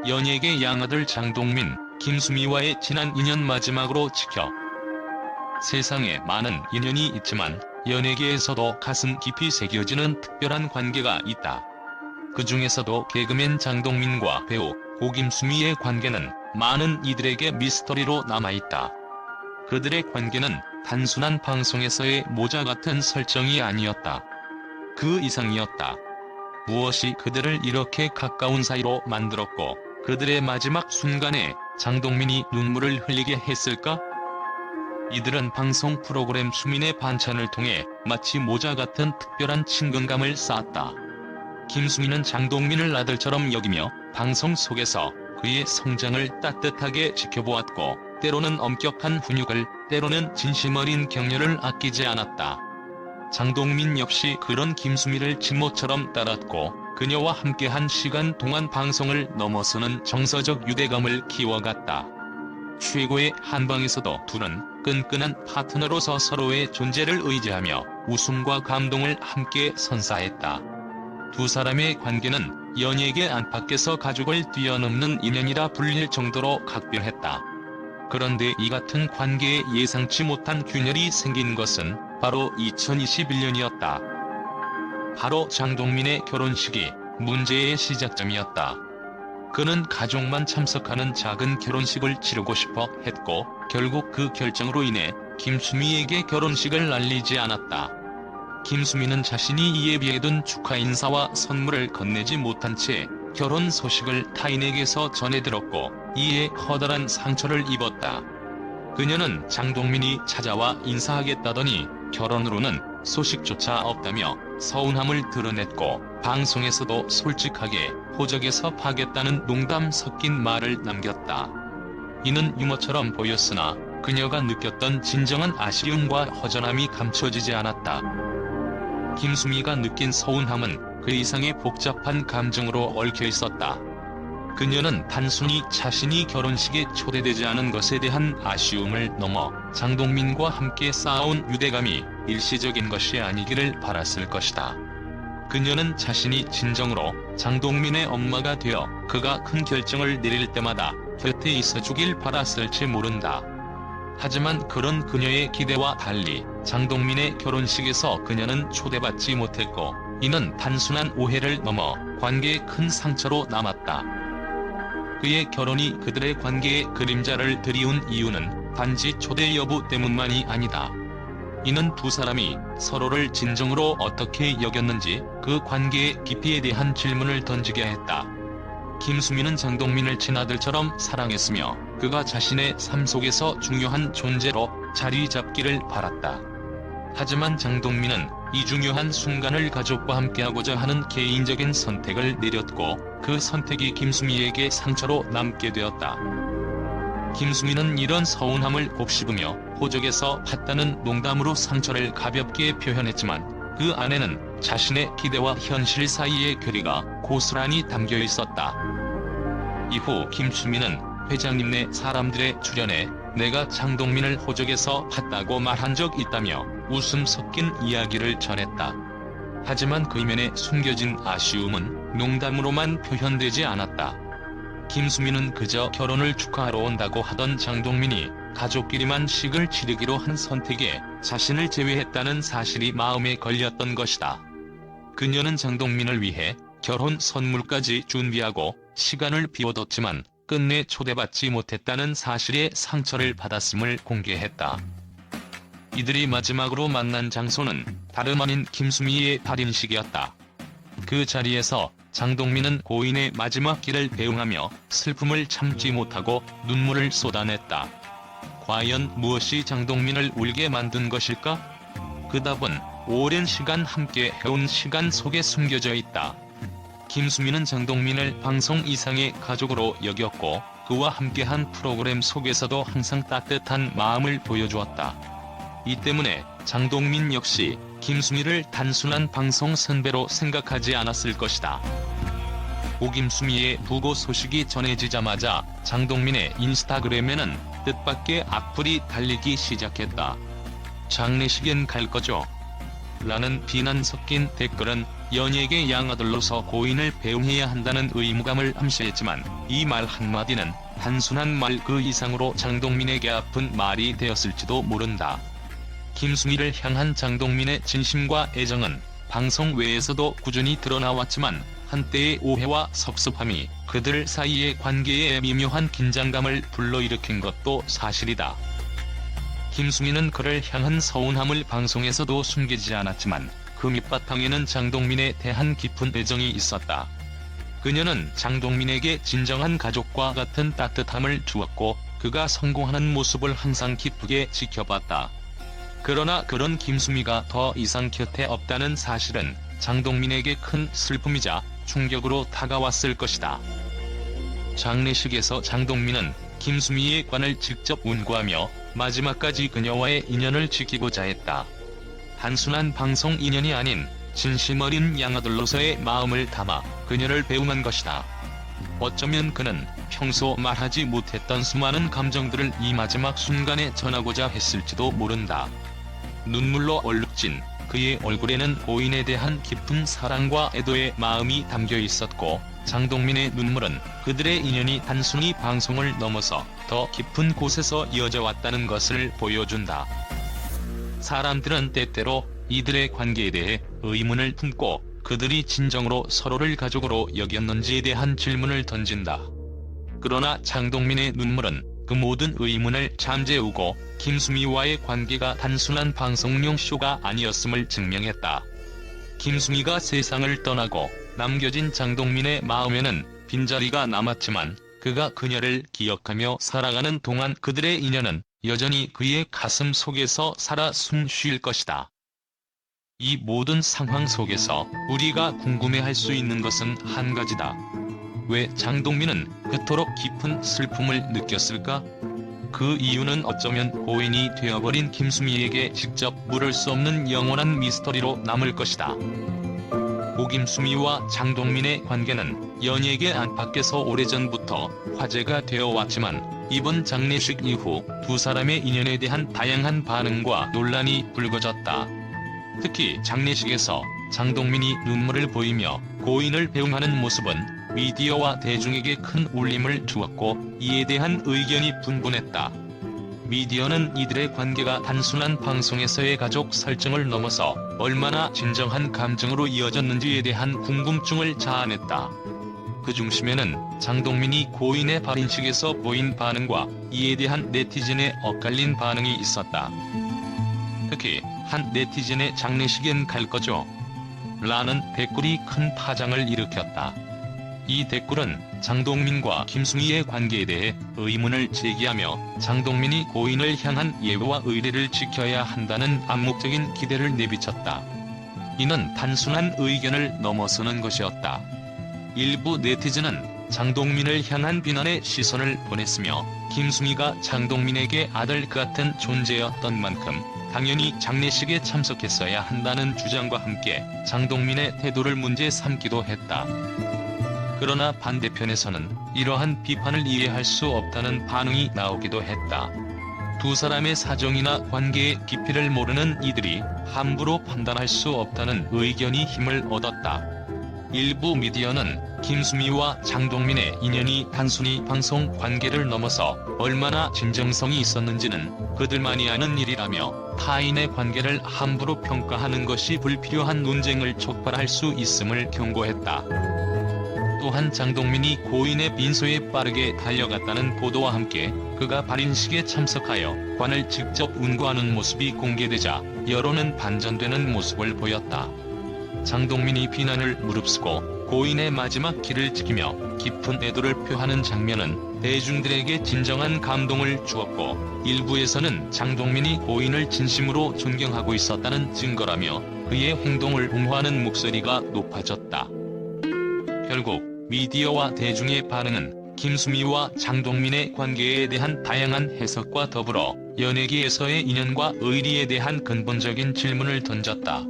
연예계 양아들 장동민, 김수미와의 지난 인연 마지막으로 지켜. 세상에 많은 인연이 있지만 연예계에서도 가슴 깊이 새겨지는 특별한 관계가 있다. 그 중에서도 개그맨 장동민과 배우 고김수미의 관계는 많은 이들에게 미스터리로 남아있다. 그들의 관계는 단순한 방송에서의 모자 같은 설정이 아니었다. 그 이상이었다. 무엇이 그들을 이렇게 가까운 사이로 만들었고 그들의 마지막 순간에 장동민이 눈물을 흘리게 했을까? 이들은 방송 프로그램 수민의 반찬을 통해 마치 모자 같은 특별한 친근감을 쌓았다. 김수미는 장동민을 아들처럼 여기며 방송 속에서 그의 성장을 따뜻하게 지켜보았고 때로는 엄격한 훈육을, 때로는 진심 어린 격려를 아끼지 않았다. 장동민 역시 그런 김수미를 친모처럼 따랐고 그녀와 함께한 시간 동안 방송을 넘어서는 정서적 유대감을 키워갔다. 최고의 한방에서도 둘은 끈끈한 파트너로서 서로의 존재를 의지하며 웃음과 감동을 함께 선사했다. 두 사람의 관계는 연예계 안팎에서 가족을 뛰어넘는 인연이라 불릴 정도로 각별했다. 그런데 이 같은 관계에 예상치 못한 균열이 생긴 것은 바로 2021년이었다. 바로 장동민의 결혼식이 문제의 시작점이었다. 그는 가족만 참석하는 작은 결혼식을 치르고 싶어 했고 결국 그 결정으로 인해 김수미에게 결혼식을 알리지 않았다. 김수미는 자신이 예비해둔 축하 인사와 선물을 건네지 못한 채 결혼 소식을 타인에게서 전해 들었고 이에 커다란 상처를 입었다. 그녀는 장동민이 찾아와 인사하겠다더니 결혼으로는 소식조차 없다며 서운함을 드러냈고 방송에서도 솔직하게 호적에서 파겠다는 농담 섞인 말을 남겼다. 이는 유머처럼 보였으나 그녀가 느꼈던 진정한 아쉬움과 허전함이 감춰지지 않았다. 김수미가 느낀 서운함은 그 이상의 복잡한 감정으로 얽혀 있었다. 그녀는 단순히 자신이 결혼식에 초대되지 않은 것에 대한 아쉬움을 넘어 장동민과 함께 쌓아온 유대감이 일시적인 것이 아니기를 바랐을 것이다. 그녀는 자신이 진정으로 장동민의 엄마가 되어 그가 큰 결정을 내릴 때마다 곁에 있어주길 바랐을지 모른다. 하지만 그런 그녀의 기대와 달리 장동민의 결혼식에서 그녀는 초대받지 못했고 이는 단순한 오해를 넘어 관계에 큰 상처로 남았다. 그의 결혼이 그들의 관계에 그림자를 들이운 이유는 단지 초대 여부 때문만이 아니다. 이는 두 사람이 서로를 진정으로 어떻게 여겼는지 그 관계의 깊이에 대한 질문을 던지게 했다. 김수미는 장동민을 친아들처럼 사랑했으며 그가 자신의 삶 속에서 중요한 존재로 자리 잡기를 바랐다. 하지만 장동민은 이 중요한 순간을 가족과 함께하고자 하는 개인적인 선택을 내렸고 그 선택이 김수미에게 상처로 남게 되었다. 김수미는 이런 서운함을 곱씹으며 호적에서 봤다는 농담으로 상처를 가볍게 표현했지만 그 안에는 자신의 기대와 현실 사이의 괴리가 고스란히 담겨 있었다. 이후 김수미는 회장님네 사람들의 출연에 내가 장동민을 호적에서 봤다고 말한 적 있다며 웃음 섞인 이야기를 전했다. 하지만 그 이면에 숨겨진 아쉬움은 농담으로만 표현되지 않았다. 김수미는 그저 결혼을 축하하러 온다고 하던 장동민이 가족끼리만 식을 치르기로 한 선택에 자신을 제외했다는 사실이 마음에 걸렸던 것이다. 그녀는 장동민을 위해 결혼 선물까지 준비하고 시간을 비워뒀지만 끝내 초대받지 못했다는 사실에 상처를 받았음을 공개했다. 이들이 마지막으로 만난 장소는 다름 아닌 김수미의 발인식이었다. 그 자리에서 장동민은 고인의 마지막 길을 배웅하며 슬픔을 참지 못하고 눈물을 쏟아냈다. 과연 무엇이 장동민을 울게 만든 것일까? 그 답은 오랜 시간 함께 해온 시간 속에 숨겨져 있다. 김수미는 장동민을 방송 이상의 가족으로 여겼고 그와 함께한 프로그램 속에서도 항상 따뜻한 마음을 보여주었다. 이 때문에 장동민 역시 김수미를 단순한 방송 선배로 생각하지 않았을 것이다. 고김수미의 부고 소식이 전해지자마자 장동민의 인스타그램에는 뜻밖의 악플이 달리기 시작했다. 장례식엔 갈 거죠? 라는 비난 섞인 댓글은 연예계 양아들로서 고인을 배웅해야 한다는 의무감을 암시했지만 이 말 한마디는 단순한 말 그 이상으로 장동민에게 아픈 말이 되었을지도 모른다. 김수미를 향한 장동민의 진심과 애정은 방송 외에서도 꾸준히 드러나왔지만 한때의 오해와 섭섭함이 그들 사이의 관계에 미묘한 긴장감을 불러일으킨 것도 사실이다. 김수미는 그를 향한 서운함을 방송에서도 숨기지 않았지만 그 밑바탕에는 장동민에 대한 깊은 애정이 있었다. 그녀는 장동민에게 진정한 가족과 같은 따뜻함을 주었고 그가 성공하는 모습을 항상 기쁘게 지켜봤다. 그러나 그런 김수미가 더 이상 곁에 없다는 사실은 장동민에게 큰 슬픔이자 충격으로 다가왔을 것이다. 장례식에서 장동민은 김수미의 관을 직접 운구하며 마지막까지 그녀와의 인연을 지키고자 했다. 단순한 방송 인연이 아닌 진심 어린 양아들로서의 마음을 담아 그녀를 배웅한 것이다. 어쩌면 그는 평소 말하지 못했던 수많은 감정들을 이 마지막 순간에 전하고자 했을지도 모른다. 눈물로 얼룩진 그의 얼굴에는 고인에 대한 깊은 사랑과 애도의 마음이 담겨 있었고 장동민의 눈물은 그들의 인연이 단순히 방송을 넘어서 더 깊은 곳에서 이어져 왔다는 것을 보여준다. 사람들은 때때로 이들의 관계에 대해 의문을 품고 그들이 진정으로 서로를 가족으로 여겼는지에 대한 질문을 던진다. 그러나 장동민의 눈물은 그 모든 의문을 잠재우고 김수미와의 관계가 단순한 방송용 쇼가 아니었음을 증명했다. 김수미가 세상을 떠나고 남겨진 장동민의 마음에는 빈자리가 남았지만 그가 그녀를 기억하며 살아가는 동안 그들의 인연은 여전히 그의 가슴 속에서 살아 숨 쉴 것이다. 이 모든 상황 속에서 우리가 궁금해할 수 있는 것은 한 가지다. 왜 장동민은 그토록 깊은 슬픔을 느꼈을까? 그 이유는 어쩌면 고인이 되어버린 김수미에게 직접 물을 수 없는 영원한 미스터리로 남을 것이다. 고김수미와 장동민의 관계는 연예계 안팎에서 오래전부터 화제가 되어 왔지만 이번 장례식 이후 두 사람의 인연에 대한 다양한 반응과 논란이 불거졌다. 특히 장례식에서 장동민이 눈물을 보이며 고인을 배웅하는 모습은 미디어와 대중에게 큰 울림을 주었고 이에 대한 의견이 분분했다. 미디어는 이들의 관계가 단순한 방송에서의 가족 설정을 넘어서 얼마나 진정한 감정으로 이어졌는지에 대한 궁금증을 자아냈다. 그 중심에는 장동민이 고인의 발인식에서 보인 반응과 이에 대한 네티즌의 엇갈린 반응이 있었다. 특히 한 네티즌의 장례식엔 갈 거죠? 라는 댓글이 큰 파장을 일으켰다. 이 댓글은 장동민과 김수미의 관계에 대해 의문을 제기하며 장동민이 고인을 향한 예우와 의례를 지켜야 한다는 암묵적인 기대를 내비쳤다. 이는 단순한 의견을 넘어서는 것이었다. 일부 네티즌은 장동민을 향한 비난의 시선을 보냈으며 김수미가 장동민에게 아들 같은 존재였던 만큼 당연히 장례식에 참석했어야 한다는 주장과 함께 장동민의 태도를 문제 삼기도 했다. 그러나 반대편에서는 이러한 비판을 이해할 수 없다는 반응이 나오기도 했다. 두 사람의 사정이나 관계의 깊이를 모르는 이들이 함부로 판단할 수 없다는 의견이 힘을 얻었다. 일부 미디어는 김수미와 장동민의 인연이 단순히 방송 관계를 넘어서 얼마나 진정성이 있었는지는 그들만이 아는 일이라며 타인의 관계를 함부로 평가하는 것이 불필요한 논쟁을 촉발할 수 있음을 경고했다. 또한 장동민이 고인의 빈소에 빠르게 달려갔다는 보도와 함께 그가 발인식에 참석하여 관을 직접 운구하는 모습이 공개되자 여론은 반전되는 모습을 보였다. 장동민이 비난을 무릅쓰고 고인의 마지막 길을 지키며 깊은 애도를 표하는 장면은 대중들에게 진정한 감동을 주었고 일부에서는 장동민이 고인을 진심으로 존경하고 있었다는 증거라며 그의 행동을 옹호하는 목소리가 높아졌다. 결국 미디어와 대중의 반응은 김수미와 장동민의 관계에 대한 다양한 해석과 더불어 연예계에서의 인연과 의리에 대한 근본적인 질문을 던졌다.